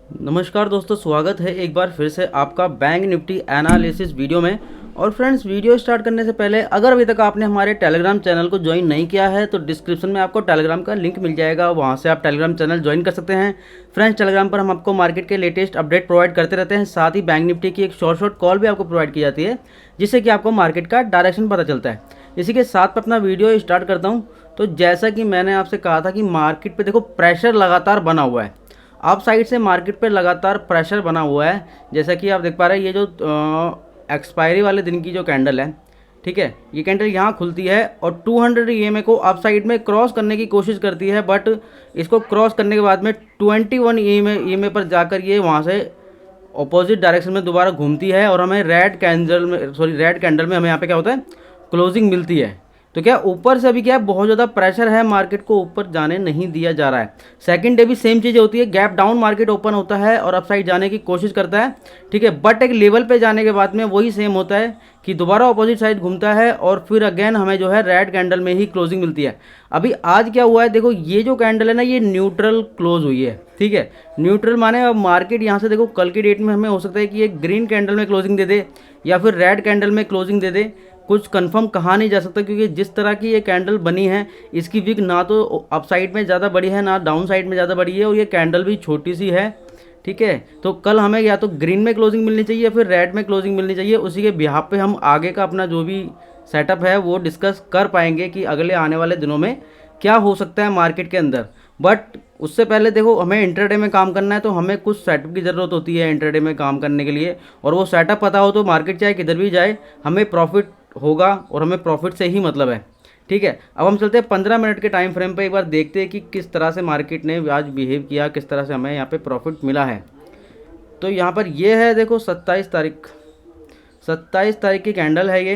नमस्कार दोस्तों, स्वागत है एक बार फिर से आपका बैंक निफ्टी एनालिसिस वीडियो में। और फ्रेंड्स, वीडियो स्टार्ट करने से पहले अगर अभी तक आपने हमारे टेलीग्राम चैनल को ज्वाइन नहीं किया है तो डिस्क्रिप्शन में आपको टेलीग्राम का लिंक मिल जाएगा, वहां से आप टेलीग्राम चैनल ज्वाइन कर सकते हैं। फ्रेंड्स, टेलीग्राम पर हम आपको मार्केट के लेटेस्ट अपडेट प्रोवाइड करते रहते हैं, साथ ही बैंक निफ्टी की एक शॉर्ट कॉल भी आपको प्रोवाइड की जाती है, जिससे कि आपको मार्केट का डायरेक्शन पता चलता है। इसी के साथ में अपना वीडियो स्टार्ट करता हूँ। तो जैसा कि मैंने आपसे कहा था कि मार्केट पे देखो प्रेशर लगातार बना हुआ है, अप साइड से मार्केट पे लगातार प्रेशर बना हुआ है। जैसा कि आप देख पा रहे हैं, ये जो एक्सपायरी वाले दिन की जो कैंडल है, ठीक है, ये कैंडल यहाँ खुलती है और 200 ईएमए को अप साइड में क्रॉस करने की कोशिश करती है, बट इसको क्रॉस करने के बाद में 21 ईएमए पर जाकर ये वहाँ से ऑपोजिट डायरेक्शन में दोबारा घूमती है और हमें रेड कैंडल में हमें यहाँ पे क्या होता है, क्लोजिंग मिलती है। तो क्या ऊपर से अभी क्या है, बहुत ज़्यादा प्रेशर है, मार्केट को ऊपर जाने नहीं दिया जा रहा है। सेकंड डे भी सेम चीज़ होती है, गैप डाउन मार्केट ओपन होता है और अप साइड जाने की कोशिश करता है, ठीक है, बट एक लेवल पे जाने के बाद में वही सेम होता है कि दोबारा अपोजिट साइड घूमता है और फिर अगेन हमें जो है रेड कैंडल में ही क्लोजिंग मिलती है। अभी आज क्या हुआ है, देखो ये जो कैंडल है ना, ये न्यूट्रल क्लोज हुई है, ठीक है। न्यूट्रल माने अब मार्केट यहाँ से देखो कल की डेट में हमें हो सकता है कि ये ग्रीन कैंडल में क्लोजिंग दे दे या फिर रेड कैंडल में क्लोजिंग दे दे, कुछ कंफर्म कहा नहीं जा सकता, क्योंकि जिस तरह की ये कैंडल बनी है, इसकी विक ना तो अप साइड में ज़्यादा बड़ी है ना डाउन साइड में ज़्यादा बड़ी है, और ये कैंडल भी छोटी सी है, ठीक है। तो कल हमें या तो ग्रीन में क्लोजिंग मिलनी चाहिए या फिर रेड में क्लोजिंग मिलनी चाहिए। उसी के बिहाफ पे हम आगे का अपना जो भी सेटअप है वो डिस्कस कर पाएंगे कि अगले आने वाले दिनों में क्या हो सकता है मार्केट के अंदर। बट उससे पहले देखो, हमें इंटरडे में काम करना है तो हमें कुछ सेटअप की ज़रूरत होती है इंटरडे में काम करने के लिए, और वो सेटअप पता हो तो मार्केट चाहे किधर भी जाए हमें प्रॉफिट होगा और हमें प्रॉफिट से ही मतलब है, ठीक है। अब हम चलते हैं 15 मिनट के टाइम फ्रेम पे, एक बार देखते हैं कि किस तरह से मार्केट ने आज बिहेव किया, किस तरह से हमें यहाँ पे प्रॉफिट मिला है। तो यहाँ पर ये है, देखो 27 तारीख की कैंडल है ये,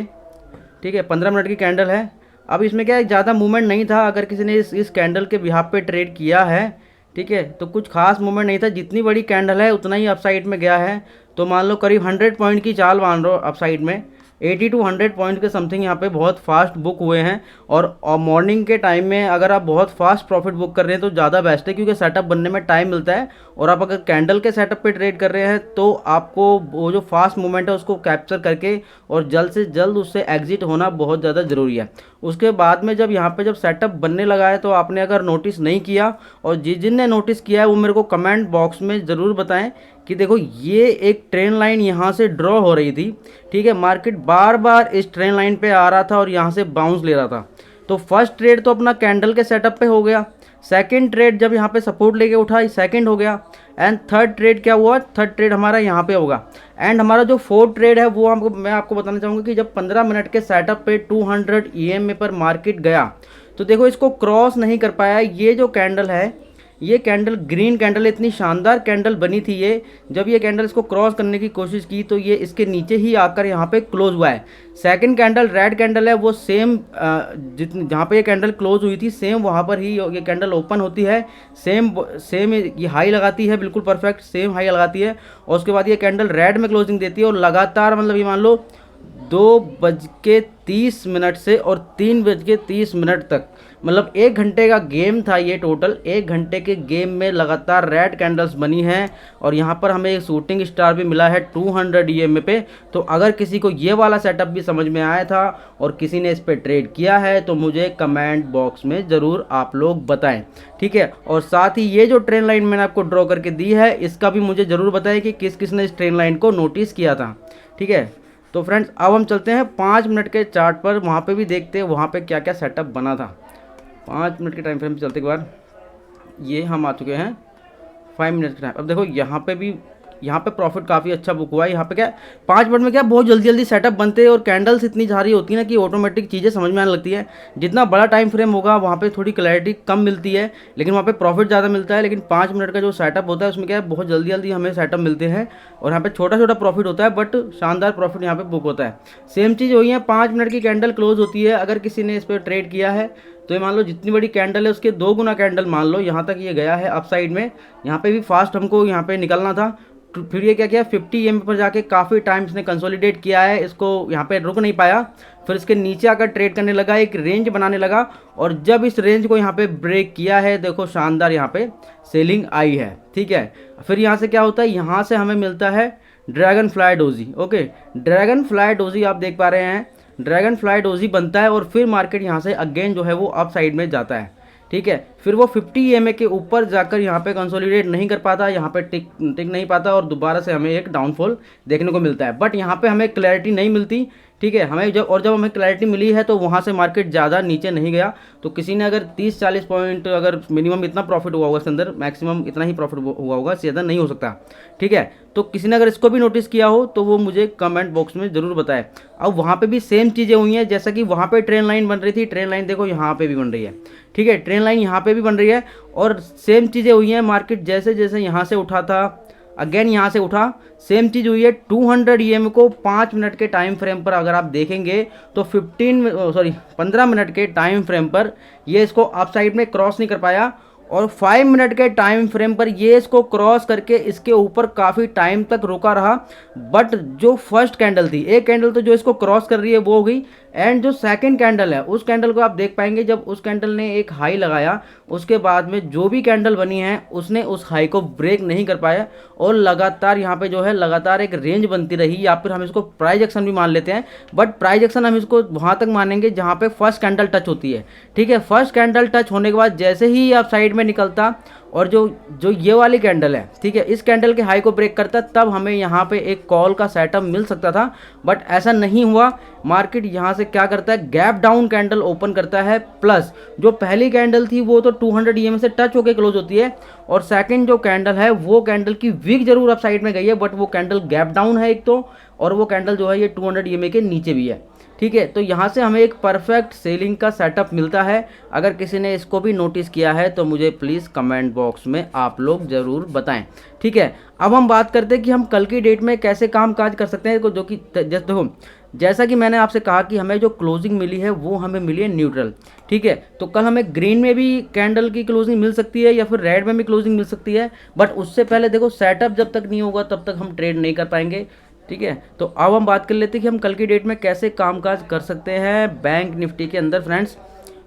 ठीक है, 15 मिनट की कैंडल है। अब इसमें क्या है, ज़्यादा मूवमेंट नहीं था, अगर किसी ने इस कैंडल के बिहाफ पे ट्रेड किया है, ठीक है, तो कुछ खास मूवमेंट नहीं था, जितनी बड़ी कैंडल है उतना ही अपसाइड में गया है। तो मान लो करीब 100 पॉइंट की चाल मान लो अपसाइड में, 80 टू 100 पॉइंट के समथिंग यहाँ पे बहुत फास्ट बुक हुए हैं। और मॉर्निंग के टाइम में अगर आप बहुत फास्ट प्रॉफिट बुक कर रहे हैं तो ज़्यादा बेस्ट है, क्योंकि सेटअप बनने में टाइम मिलता है। और आप अगर कैंडल के सेटअप पे ट्रेड कर रहे हैं तो आपको वो जो फास्ट मूवमेंट है उसको कैप्चर करके और जल्द से जल्द उससे एग्जिट होना बहुत ज़्यादा ज़रूरी है। उसके बाद में जब यहाँ पे जब सेटअप बनने लगा है, तो आपने अगर नोटिस नहीं किया और जिनने नोटिस किया है वो मेरे को कमेंट बॉक्स में ज़रूर बताएं कि देखो ये एक ट्रेन लाइन यहाँ से ड्रॉ हो रही थी, ठीक है, मार्केट बार बार इस ट्रेन लाइन पे आ रहा था और यहाँ से बाउंस ले रहा था। तो फर्स्ट ट्रेड तो अपना कैंडल के सेटअप पे हो गया, सेकंड ट्रेड जब यहाँ पे सपोर्ट लेके उठा सेकंड हो गया, एंड थर्ड ट्रेड क्या हुआ, थर्ड ट्रेड हमारा यहाँ पे होगा। एंड हमारा जो फोर्थ ट्रेड है वो मैं आपको बताना चाहूँगा कि जब 15 मिनट के सेटअप पे 200 ईएमए पर मार्केट गया, तो देखो इसको क्रॉस नहीं कर पाया। ये जो कैंडल है, ये कैंडल ग्रीन कैंडल, इतनी शानदार कैंडल बनी थी ये, जब ये कैंडल इसको क्रॉस करने की कोशिश की तो ये इसके नीचे ही आकर यहाँ पे क्लोज हुआ है। सेकंड कैंडल रेड कैंडल है, वो सेम जहाँ पे ये कैंडल क्लोज हुई थी सेम वहाँ पर ही ये कैंडल ओपन होती है, सेम ये हाई लगाती है, बिल्कुल परफेक्ट सेम हाई लगाती है, और उसके बाद ये कैंडल रेड में क्लोजिंग देती है। और लगातार मतलब ये मान लो 2:30 से और 3:30 तक, मतलब 1 घंटे का गेम था ये, टोटल 1 घंटे के गेम में लगातार रेड कैंडल्स बनी हैं। और यहाँ पर हमें एक शूटिंग स्टार भी मिला है 200 ईएमए पे। तो अगर किसी को ये वाला सेटअप भी समझ में आया था और किसी ने इस पर ट्रेड किया है तो मुझे कमेंट बॉक्स में ज़रूर आप लोग बताएं, ठीक है। और साथ ही ये जो ट्रेन लाइन मैंने आपको ड्रॉ करके दी है, इसका भी मुझे ज़रूर बताएं कि किस किस ने इस ट्रेन लाइन को नोटिस किया था, ठीक है। तो फ्रेंड्स, अब हम चलते हैं 5 मिनट के चार्ट पर, वहाँ पे भी देखते हैं वहाँ पे क्या क्या सेटअप बना था। 5 मिनट के टाइम फ्रेम पे चलते के बाद ये हम आ चुके हैं 5 मिनट के टाइम। अब देखो यहाँ पे भी, यहाँ पे प्रॉफिट काफ़ी अच्छा बुक हुआ है। यहाँ पे क्या 5 मिनट में क्या बहुत जल्दी जल्दी सेटअप बनते हैं और कैंडल्स इतनी सारी होती है ना कि ऑटोमेटिक चीज़ें समझ में आने लगती है। जितना बड़ा टाइम फ्रेम होगा वहाँ पे थोड़ी क्लैरिटी कम मिलती है, लेकिन वहाँ पे प्रॉफिट ज़्यादा मिलता है। लेकिन 5 मिनट का जो सेटअप होता है उसमें क्या है, बहुत जल्दी जल्दी हमें सेटअप मिलते हैं और यहाँ पे छोटा छोटा प्रॉफिट होता है, बट शानदार प्रॉफिट यहाँ पे बुक होता है। सेम चीज़ हुई है, 5 मिनट की कैंडल क्लोज होती है, अगर किसी ने इस पर ट्रेड किया है तो ये मान लो जितनी बड़ी कैंडल है उसके 2 गुना कैंडल मान लो यहाँ तक ये गया है अपसाइड में। यहाँ पे भी फास्ट हमको यहाँ पे निकलना था, तो फिर ये क्या किया, 50 ईएमए पर जाके काफ़ी टाइम इसने कंसोलिडेट किया है, इसको यहाँ पे रुक नहीं पाया। फिर इसके नीचे आकर ट्रेड करने लगा, एक रेंज बनाने लगा, और जब इस रेंज को यहाँ पे ब्रेक किया है, देखो शानदार यहाँ पे सेलिंग आई है, ठीक है। फिर यहाँ से क्या होता है, यहाँ से हमें मिलता है dragon fly doji. Okay, dragon fly doji आप देख पा रहे हैं, ड्रैगन फ्लाई डोजी बनता है और फिर मार्केट यहाँ से अगेन जो है वो अप साइड में जाता है, ठीक है। फिर वो 50 EMA के ऊपर जाकर यहाँ पे कंसोलिडेट नहीं कर पाता, यहाँ पे टिक नहीं पाता, और दोबारा से हमें एक डाउनफॉल देखने को मिलता है। बट यहाँ पे हमें क्लैरिटी नहीं मिलती, ठीक है। जब हमें क्लैरिटी मिली है तो वहाँ से मार्केट ज़्यादा नीचे नहीं गया। तो किसी ने अगर 30-40 पॉइंट, अगर मिनिमम इतना प्रॉफिट हुआ होगा इसके अंदर, मैक्सिमम इतना ही प्रॉफिट हुआ होगा, ज़्यादा नहीं हो सकता, ठीक है। तो किसी ने अगर इसको भी नोटिस किया हो तो वो मुझे कमेंट बॉक्स में ज़रूर बताए। अब वहाँ पे भी सेम चीज़ें हुई हैं, जैसा कि वहाँ पे ट्रेन लाइन बन रही थी, ट्रेन लाइन देखो यहाँ पे भी बन रही है, ठीक है। ट्रेन लाइन यहाँ पे भी बन रही है और सेम चीज़ें हुई हैं। मार्केट जैसे जैसे यहाँ से उठा था, अगेन यहाँ से उठा, सेम चीज़ हुई है। 200 EMA को 5 मिनट के टाइम फ्रेम पर अगर आप देखेंगे तो 15 मिनट के टाइम फ्रेम पर ये इसको अप साइड में क्रॉस नहीं कर पाया, और 5 मिनट के टाइम फ्रेम पर ये इसको क्रॉस करके इसके ऊपर काफ़ी टाइम तक रुका रहा। बट जो फर्स्ट कैंडल थी, एक कैंडल तो जो इसको क्रॉस कर रही है वो हो गई, एंड जो सेकंड कैंडल है उस कैंडल को आप देख पाएंगे, जब उस कैंडल ने एक हाई लगाया उसके बाद में जो भी कैंडल बनी है उसने उस हाई को ब्रेक नहीं कर पाया, और लगातार यहाँ पे जो है लगातार एक रेंज बनती रही, या फिर हम इसको प्राइस एक्शन भी मान लेते हैं। बट प्राइस एक्शन हम इसको वहाँ तक मानेंगे जहाँ पे फर्स्ट कैंडल टच होती है, ठीक है। फर्स्ट कैंडल टच होने के बाद जैसे ही आप साइड में निकलता और जो ये वाली कैंडल है, ठीक है, इस कैंडल के हाई को ब्रेक करता, तब हमें यहाँ पे एक कॉल का सेटअप मिल सकता था। बट ऐसा नहीं हुआ। मार्केट यहाँ से क्या करता है, गैप डाउन कैंडल ओपन करता है, प्लस जो पहली कैंडल थी वो तो 200 EMA से टच होकर क्लोज होती है, और सेकंड जो कैंडल है वो कैंडल की विक जरूर अप साइड में गई है, बट वो कैंडल गैप डाउन है एक तो, और वो कैंडल जो है ये 200 EMA के नीचे भी है, ठीक है। तो यहाँ से हमें एक परफेक्ट सेलिंग का सेटअप मिलता है। अगर किसी ने इसको भी नोटिस किया है तो मुझे प्लीज़ कमेंट बॉक्स में आप लोग ज़रूर बताएं, ठीक है। अब हम बात करते हैं कि हम कल की डेट में कैसे काम काज कर सकते हैं, जो कि देखो, जैसा कि मैंने आपसे कहा कि हमें जो क्लोजिंग मिली है वो हमें मिली है न्यूट्रल, ठीक है। तो कल हमें ग्रीन में भी कैंडल की क्लोजिंग मिल सकती है या फिर रेड में भी क्लोजिंग मिल सकती है, बट उससे पहले देखो सेटअप जब तक नहीं होगा तब तक हम ट्रेड नहीं कर पाएंगे, ठीक है। तो अब हम बात कर लेते हैं कि हम कल की डेट में कैसे कामकाज कर सकते हैं बैंक निफ्टी के अंदर फ्रेंड्स।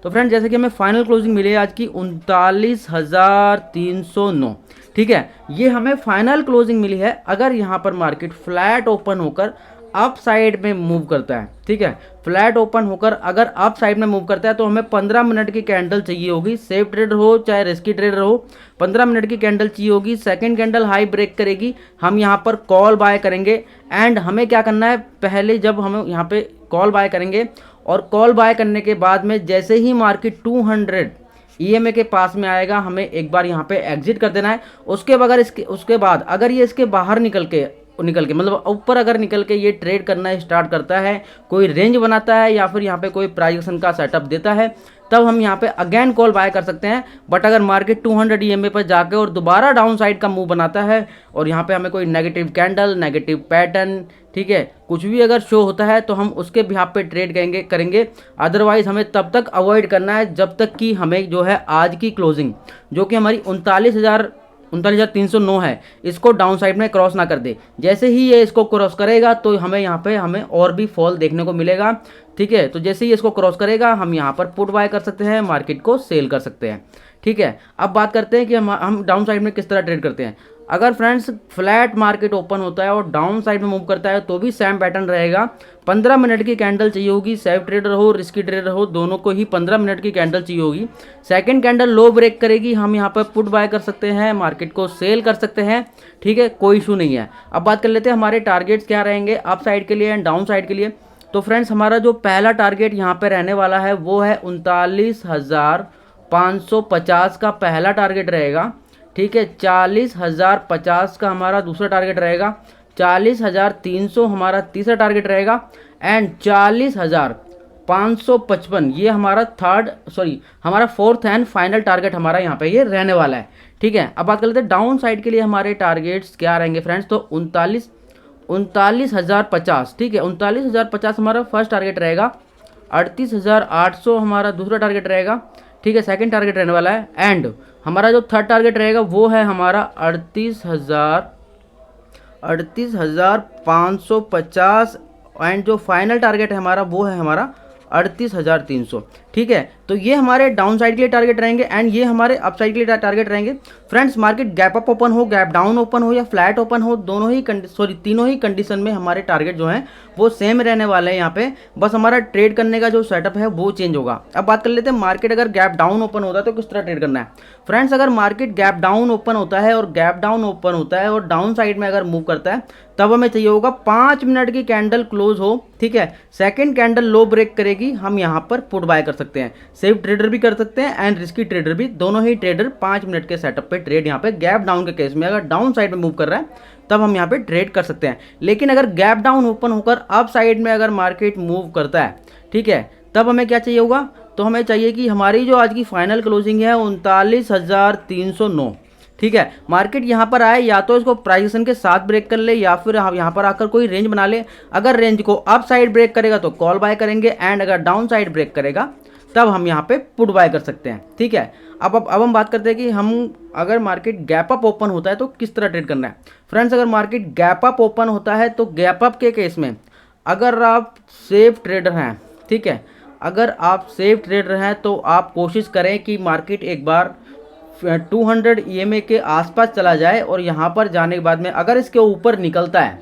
तो फ्रेंड्स, जैसे कि हमें फाइनल क्लोजिंग मिली है आज की 39,309, ठीक है। ये हमें फाइनल क्लोजिंग मिली है। अगर यहाँ पर मार्केट फ्लैट ओपन होकर अप साइड में मूव करता है, ठीक है, फ्लैट ओपन होकर अगर अप साइड में मूव करता है तो हमें 15 मिनट की कैंडल चाहिए होगी, सेफ ट्रेडर हो चाहे रिस्की ट्रेडर हो, 15 मिनट की कैंडल चाहिए होगी। सेकंड कैंडल हाई ब्रेक करेगी, हम यहाँ पर कॉल बाय करेंगे, एंड हमें क्या करना है, पहले जब हम यहाँ पे कॉल बाय करेंगे, और कॉल बाय करने के बाद में जैसे ही मार्केट 200 EMA के पास में आएगा, हमें एक बार यहाँ पे एग्जिट कर देना है। उसके बाद अगर ये इसके बाहर निकल के मतलब ऊपर अगर निकल के ये ट्रेड करना स्टार्ट करता है, कोई रेंज बनाता है या फिर यहाँ पे कोई प्राइस एक्शन का सेटअप देता है, तब हम यहाँ पे अगेन कॉल बाय कर सकते हैं। बट अगर मार्केट 200 EMA पर जाके और दोबारा डाउन साइड का मूव बनाता है और यहाँ पे हमें कोई नेगेटिव कैंडल, नेगेटिव पैटर्न, ठीक है, कुछ भी अगर शो होता है तो हम उसके भी यहाँ पे ट्रेड करेंगे। अदरवाइज हमें तब तक अवॉइड करना है जब तक कि हमें जो है आज की क्लोजिंग, जो कि हमारी 39,309 है, इसको डाउन साइड में क्रॉस ना कर दे। जैसे ही ये इसको क्रॉस करेगा तो हमें यहाँ पे हमें और भी फॉल देखने को मिलेगा, ठीक है। तो जैसे ही इसको क्रॉस करेगा हम यहाँ पर पुट बाय कर सकते हैं, मार्केट को सेल कर सकते हैं, ठीक है। अब बात करते हैं कि हम डाउन साइड में किस तरह ट्रेड करते हैं। अगर फ्रेंड्स फ्लैट मार्केट ओपन होता है और डाउन साइड में मूव करता है तो भी सेम पैटर्न रहेगा। 15 मिनट की कैंडल चाहिए होगी, सेफ ट्रेडर हो रिस्की ट्रेडर हो दोनों को ही 15 मिनट की कैंडल चाहिए होगी। सेकंड कैंडल लो ब्रेक करेगी, हम यहाँ पर पुट बाय कर सकते हैं, मार्केट को सेल कर सकते हैं, ठीक है, कोई इशू नहीं है। अब बात कर लेते हैं हमारे टारगेट्स क्या रहेंगे अप साइड के लिए एंड डाउन साइड के लिए। तो फ्रेंड्स, हमारा जो पहला टारगेट यहाँ पे रहने वाला है वो है 39,550 का पहला टारगेट रहेगा, ठीक है। 40,050 का हमारा दूसरा टारगेट रहेगा, 40,300 हमारा तीसरा टारगेट रहेगा, एंड 40,555 ये हमारा हमारा फोर्थ एंड फाइनल टारगेट हमारा यहाँ पे ये रहने वाला है, ठीक है। अब बात कर लेते हैं डाउन साइड के लिए हमारे टारगेट्स क्या रहेंगे फ्रेंड्स। तो 39,050, ठीक है, 39,050 हमारा फर्स्ट टारगेट रहेगा, 38,800 हमारा दूसरा टारगेट रहेगा, ठीक है, सेकंड टारगेट रहने वाला है, एंड हमारा जो थर्ड टारगेट रहेगा वो है हमारा 38,550, एंड जो फाइनल टारगेट है हमारा वो है हमारा 38,300। ठीक है, तो ये हमारे डाउन साइड के लिए टारगेट रहेंगे एंड ये हमारे अप साइड के लिए टारगेट रहेंगे। Friends, market gap up open हो, गैप डाउन ओपन हो या फ्लैट ओपन हो, तीनों ही कंडीशन में हमारे टारगेट जो हैं वो सेम रहने वाले हैं यहाँ पे। बस हमारा ट्रेड करने का जो सेटअप है वो चेंज होगा। अब बात कर लेते हैं मार्केट अगर गैप डाउन ओपन होता है तो किस तरह ट्रेड करना है। फ्रेंड्स, अगर मार्केट गैप डाउन ओपन होता है और गैप डाउन ओपन होता है और डाउन साइड में अगर मूव करता है तब हमें चाहिए होगा 5 मिनट की कैंडल क्लोज हो। ठीक है, सेकंड कैंडल लो ब्रेक करेगी, हम यहाँ पर पुट बाय कर सकते हैं। सेफ ट्रेडर भी कर सकते हैं एंड रिस्की ट्रेडर भी, दोनों ही ट्रेडर 5 मिनट के सेटअप पे ट्रेड यहाँ पे गैप डाउन के केस में अगर डाउन साइड में मूव कर रहा है तब हम यहाँ पे ट्रेड कर सकते हैं। लेकिन अगर गैप डाउन ओपन होकर अप साइड में अगर मार्केट मूव करता है, ठीक है, तब हमें क्या चाहिए होगा, तो हमें चाहिए कि हमारी जो आज की फाइनल क्लोजिंग है 39,309। ठीक है, मार्केट यहाँ पर आए या तो इसको प्राइस के साथ ब्रेक कर ले या फिर यहाँ पर आकर कोई रेंज बना ले। अगर रेंज को अप साइड ब्रेक करेगा तो कॉल बाय करेंगे एंड अगर डाउन साइड ब्रेक करेगा तब हम यहाँ पे पुट बाय कर सकते हैं। ठीक है, अब हम बात करते हैं कि हम अगर मार्केट गैप अप ओपन होता है तो किस तरह ट्रेड करना है। फ्रेंड्स, अगर मार्केट गैप अप ओपन होता है तो गैप अप के केस में अगर आप सेफ ट्रेडर हैं, ठीक है, अगर आप सेफ ट्रेडर हैं तो आप कोशिश करें कि मार्केट एक बार 200 EMA के आसपास चला जाए और यहाँ पर जाने के बाद में अगर इसके ऊपर निकलता है,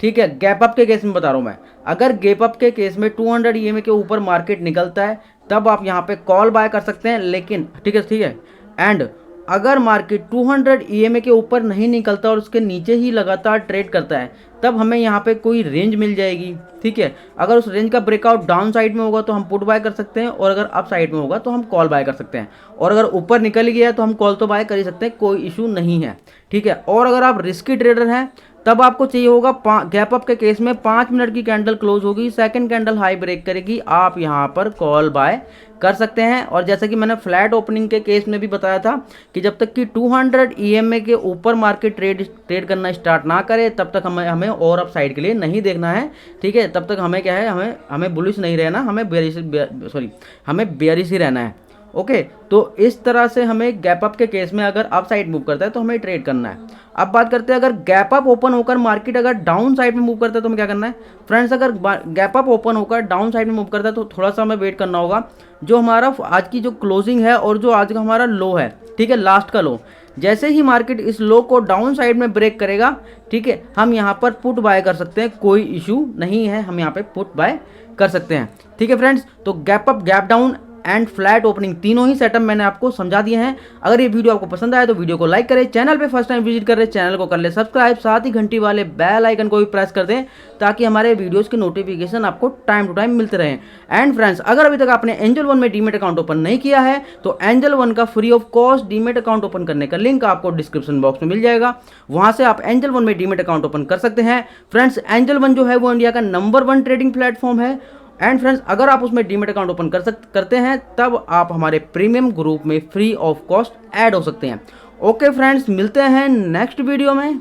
ठीक है, गैप अप के केस में बता रहा हूँ मैं, अगर गैप अप के केस में 200 EMA के ऊपर मार्केट निकलता है तब आप यहाँ पे कॉल बाय कर सकते हैं। लेकिन ठीक है, एंड अगर मार्केट 200 EMA के ऊपर नहीं निकलता और उसके नीचे ही लगातार ट्रेड करता है तब हमें यहाँ पे कोई रेंज मिल जाएगी। ठीक है, अगर उस रेंज का ब्रेकआउट डाउन साइड में होगा तो हम पुट बाय कर सकते हैं और अगर अप साइड में होगा तो हम कॉल बाय कर सकते हैं। और अगर ऊपर निकल गया है तो हम कॉल तो बाय कर ही सकते हैं, कोई इशू नहीं है। ठीक है, और अगर आप रिस्की ट्रेडर हैं तब आपको चाहिए होगा गैप अप के केस में 5 मिनट की कैंडल क्लोज होगी, सेकंड कैंडल हाई ब्रेक करेगी, आप यहाँ पर कॉल बाय कर सकते हैं। और जैसा कि मैंने फ्लैट ओपनिंग के केस में भी बताया था कि जब तक कि 200 EMA के ऊपर मार्केट ट्रेड करना स्टार्ट ना करे तब तक हमें और अप साइड के लिए नहीं देखना है। ठीक है, तब तक हमें क्या है, हमें बुलिश नहीं रहना, हमें बेयरिश ही रहना है। ओके, तो इस तरह से हमें गैप अप के केस में अगर अप साइड मूव करता है तो हमें ट्रेड करना है। अब बात करते हैं अगर गैप अप ओपन होकर मार्केट अगर डाउन साइड में मूव करता है तो हमें क्या करना है। फ्रेंड्स, अगर गैप अप ओपन होकर डाउन साइड में मूव करता है तो थोड़ा सा हमें वेट करना होगा। जो हमारा आज की जो क्लोजिंग है और जो आज का हमारा लो है, ठीक है, लास्ट का लो, जैसे ही मार्केट इस लो को डाउन साइड में ब्रेक करेगा, ठीक है, हम यहाँ पर पुट बाय कर सकते हैं, कोई इशू नहीं है, हम यहाँ पे पुट बाय कर सकते हैं। ठीक है फ्रेंड्स, तो gap up, gap down and flat opening तीनों ही सेटअप मैंने आपको समझा दिए हैं। अगर ये वीडियो आपको पसंद आया तो वीडियो को लाइक करें, चैनल पे फर्स्ट टाइम विजिट कर रहे चैनल को कर ले सब्सक्राइब, साथ ही घंटी वाले बेल आइकन को भी प्रेस कर दें ताकि हमारे वीडियोस के नोटिफिकेशन आपको टाइम टू टाइम मिलते रहें। एंड फ्रेंड्स, अगर अभी तक आपने एंजल वन में डीमेट अकाउंट ओपन नहीं किया है तो एंजल वन का free of cost demat account open करने का लिंक आपको डिस्क्रिप्शन बॉक्स में मिल जाएगा, वहां से आप एंजल वन में डीमेट अकाउंट ओपन कर सकते हैं। फ्रेंड्स, एंजल वन जो है वो इंडिया का नंबर 1 ट्रेडिंग प्लेटफॉर्म है। एंड फ्रेंड्स, अगर आप उसमें डीमेट अकाउंट ओपन करते हैं तब आप हमारे प्रीमियम ग्रुप में फ्री ऑफ कॉस्ट ऐड हो सकते हैं। ओके फ्रेंड्स, मिलते हैं नेक्स्ट वीडियो में।